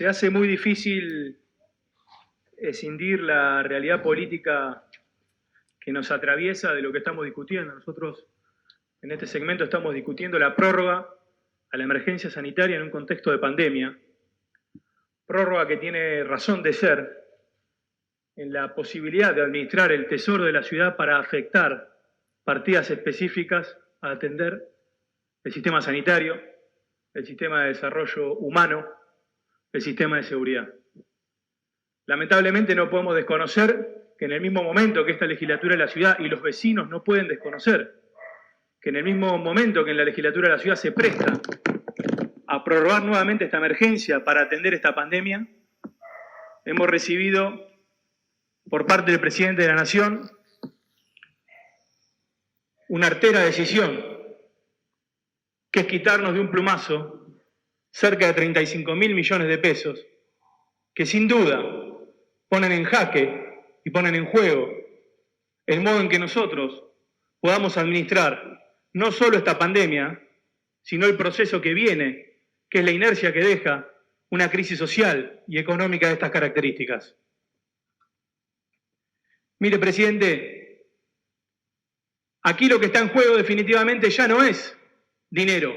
Se hace muy difícil escindir la realidad política que nos atraviesa de lo que estamos discutiendo. Nosotros en este segmento estamos discutiendo la prórroga a la emergencia sanitaria en un contexto de pandemia, prórroga que tiene razón de ser en la posibilidad de administrar el tesoro de la ciudad para afectar partidas específicas a atender el sistema sanitario, el sistema de desarrollo humano, el sistema de seguridad. Lamentablemente no podemos desconocer que en el mismo momento que esta legislatura de la ciudad, y los vecinos no pueden desconocer, que en el mismo momento que en la legislatura de la ciudad se presta a prorrogar nuevamente esta emergencia para atender esta pandemia, hemos recibido por parte del presidente de la Nación una artera decisión, que es quitarnos de un plumazo cerca de 35.000 millones de pesos, que sin duda ponen en jaque y ponen en juego el modo en que nosotros podamos administrar no solo esta pandemia, sino el proceso que viene, que es la inercia que deja una crisis social y económica de estas características. Mire, presidente, aquí lo que está en juego definitivamente ya no es dinero.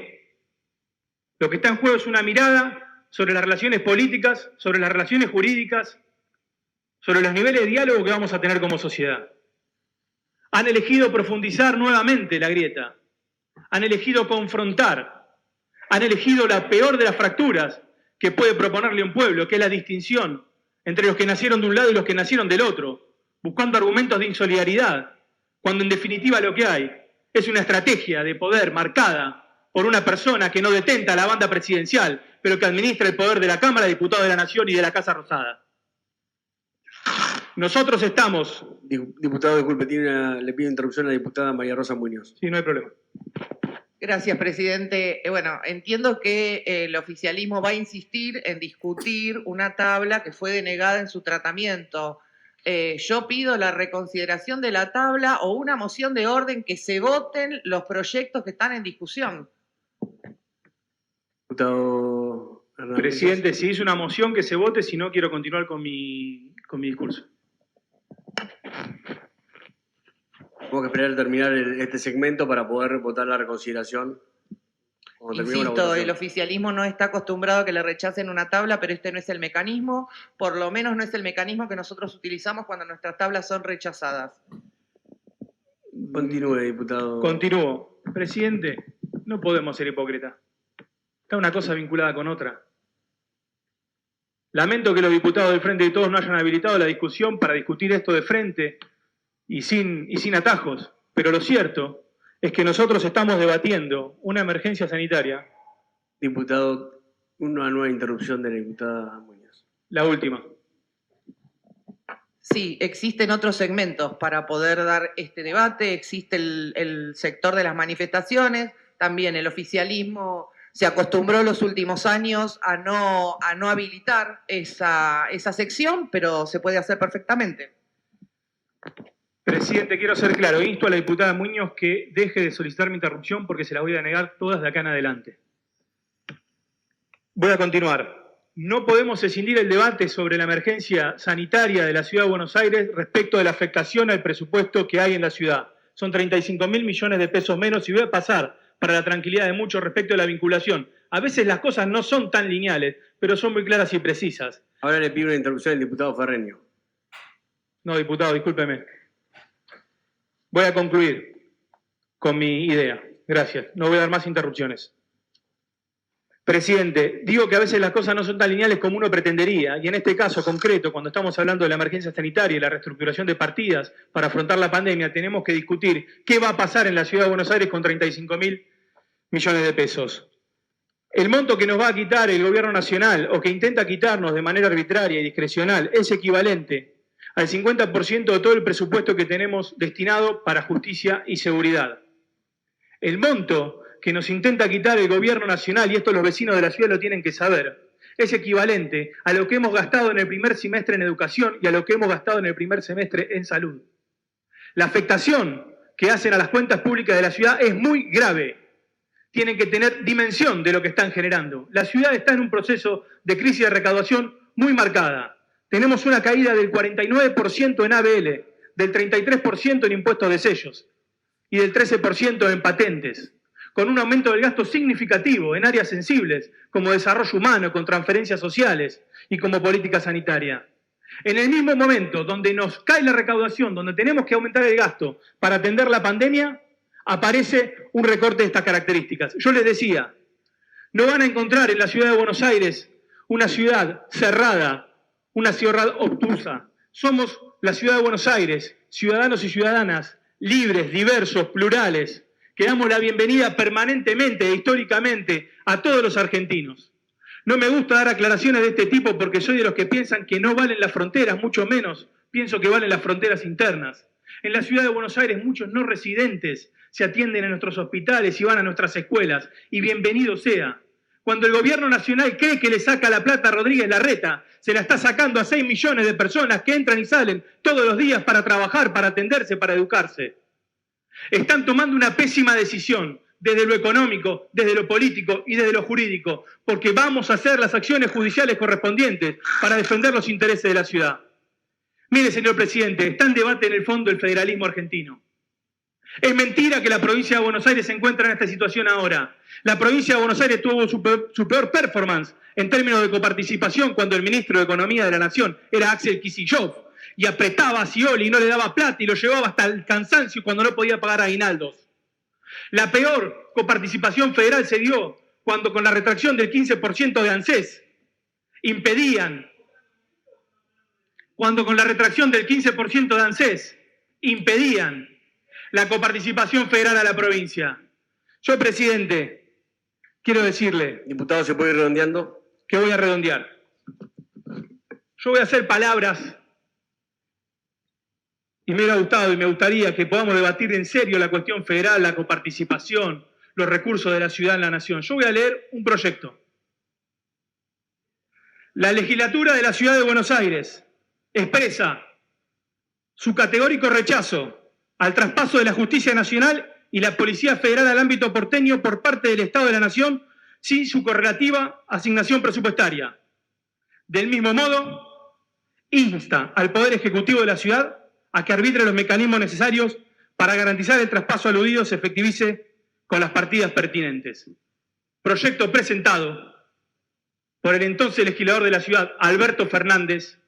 Lo que está en juego es una mirada sobre las relaciones políticas, sobre las relaciones jurídicas, sobre los niveles de diálogo que vamos a tener como sociedad. Han elegido profundizar nuevamente la grieta, han elegido confrontar, han elegido la peor de las fracturas que puede proponerle un pueblo, que es la distinción entre los que nacieron de un lado y los que nacieron del otro, buscando argumentos de insolidaridad, cuando en definitiva lo que hay es una estrategia de poder marcada por una persona que no detenta la banda presidencial, pero que administra el poder de la Cámara de Diputados de la Nación y de la Casa Rosada. Nosotros estamos... Diputado, disculpe, le pido interrupción a la diputada María Rosa Muñoz. Sí, no hay problema. Gracias, presidente. Bueno, entiendo que el oficialismo va a insistir en discutir una tabla que fue denegada en su tratamiento. Yo pido la reconsideración de la tabla o una moción de orden que se voten los proyectos que están en discusión. Diputado Hernández. Presidente, si hizo una moción que se vote, si no quiero continuar con mi discurso. Tengo que esperar a terminar este segmento para poder votar la reconsideración. Insisto, el oficialismo no está acostumbrado a que le rechacen una tabla, pero este no es el mecanismo, por lo menos no es el mecanismo que nosotros utilizamos cuando nuestras tablas son rechazadas. Continúe, diputado. Continúo. Presidente, no podemos ser hipócritas. Está una cosa vinculada con otra. Lamento que los diputados del Frente de Todos no hayan habilitado la discusión para discutir esto de frente y sin atajos, pero lo cierto es que nosotros estamos debatiendo una emergencia sanitaria. Diputado, una nueva interrupción de la diputada Muñoz. La última. Sí, existen otros segmentos para poder dar este debate, existe el sector de las manifestaciones, también el oficialismo se acostumbró los últimos años a no habilitar esa sección, pero se puede hacer perfectamente. Presidente, quiero ser claro, insto a la diputada Muñoz que deje de solicitar mi interrupción porque se la voy a negar todas de acá en adelante. Voy a continuar. No podemos escindir el debate sobre la emergencia sanitaria de la Ciudad de Buenos Aires respecto de la afectación al presupuesto que hay en la ciudad. Son 35.000 millones de pesos menos y voy a pasar para la tranquilidad de muchos respecto de la vinculación. A veces las cosas no son tan lineales, pero son muy claras y precisas. Ahora le pido una interrupción al diputado Ferreño. No, diputado, discúlpeme. Voy a concluir con mi idea. Gracias. No voy a dar más interrupciones. Presidente, digo que a veces las cosas no son tan lineales como uno pretendería, y en este caso concreto, cuando estamos hablando de la emergencia sanitaria y la reestructuración de partidas para afrontar la pandemia, tenemos que discutir qué va a pasar en la Ciudad de Buenos Aires con 35.000 millones de pesos. El monto que nos va a quitar el gobierno nacional, o que intenta quitarnos de manera arbitraria y discrecional, es equivalente al 50% de todo el presupuesto que tenemos destinado para justicia y seguridad. El monto que nos intenta quitar el gobierno nacional, y esto los vecinos de la ciudad lo tienen que saber, es equivalente a lo que hemos gastado en el primer semestre en educación y a lo que hemos gastado en el primer semestre en salud. La afectación que hacen a las cuentas públicas de la ciudad es muy grave. tienen que tener dimensión de lo que están generando. La ciudad está en un proceso de crisis de recaudación muy marcada. Tenemos una caída del 49% en ABL, del 33% en impuestos de sellos y del 13% en patentes, con un aumento del gasto significativo en áreas sensibles como desarrollo humano, con transferencias sociales y como política sanitaria. En el mismo momento donde nos cae la recaudación, donde tenemos que aumentar el gasto para atender la pandemia, aparece un recorte de estas características. Yo les decía, no van a encontrar en la ciudad de Buenos Aires una ciudad cerrada, una ciudad obtusa. Somos la ciudad de Buenos Aires, ciudadanos y ciudadanas libres, diversos, plurales, que damos la bienvenida permanentemente e históricamente a todos los argentinos. No me gusta dar aclaraciones de este tipo porque soy de los que piensan que no valen las fronteras, mucho menos pienso que valen las fronteras internas. En la ciudad de Buenos Aires muchos no residentes se atienden en nuestros hospitales y van a nuestras escuelas, y bienvenido sea. Cuando el gobierno nacional cree que le saca la plata a Rodríguez Larreta, se la está sacando a 6 millones de personas que entran y salen todos los días para trabajar, para atenderse, para educarse. Están tomando una pésima decisión desde lo económico, desde lo político y desde lo jurídico, porque vamos a hacer las acciones judiciales correspondientes para defender los intereses de la ciudad. Mire, señor presidente, está en debate en el fondo el federalismo argentino. Es mentira que la provincia de Buenos Aires se encuentra en esta situación ahora. La provincia de Buenos Aires tuvo su peor performance en términos de coparticipación cuando el ministro de Economía de la Nación era Axel Kicillof y apretaba a Scioli y no le daba plata y lo llevaba hasta el cansancio cuando no podía pagar aguinaldos. La peor coparticipación federal se dio cuando con la retracción del 15% de ANSES impedían la coparticipación federal a la provincia. Yo, presidente, quiero decirle... Diputado, ¿se puede ir redondeando? Que voy a redondear. Yo voy a hacer palabras y me hubiera gustado y me gustaría que podamos debatir en serio la cuestión federal, la coparticipación, los recursos de la ciudad en la nación. Yo voy a leer un proyecto. La legislatura de la ciudad de Buenos Aires expresa su categórico rechazo al traspaso de la Justicia Nacional y la Policía Federal al ámbito porteño por parte del Estado de la Nación sin su correlativa asignación presupuestaria. Del mismo modo, insta al Poder Ejecutivo de la ciudad a que arbitre los mecanismos necesarios para garantizar el traspaso aludido se efectivice con las partidas pertinentes. Proyecto presentado por el entonces legislador de la ciudad, Alberto Fernández,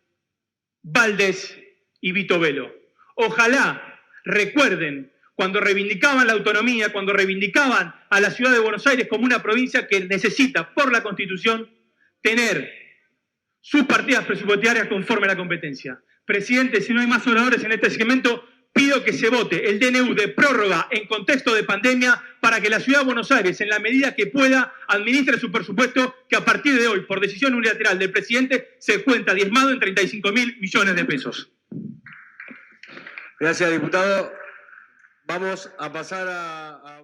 Valdés y Vito Velo. Ojalá recuerden cuando reivindicaban la autonomía, cuando reivindicaban a la ciudad de Buenos Aires como una provincia que necesita, por la Constitución, tener sus partidas presupuestarias conforme a la competencia. Presidente, si no hay más oradores en este segmento, pido que se vote el DNU de prórroga en contexto de pandemia para que la ciudad de Buenos Aires, en la medida que pueda, administre su presupuesto que a partir de hoy, por decisión unilateral del presidente, se cuenta diezmado en 35.000 millones de pesos. Gracias, diputado. Vamos a pasar a...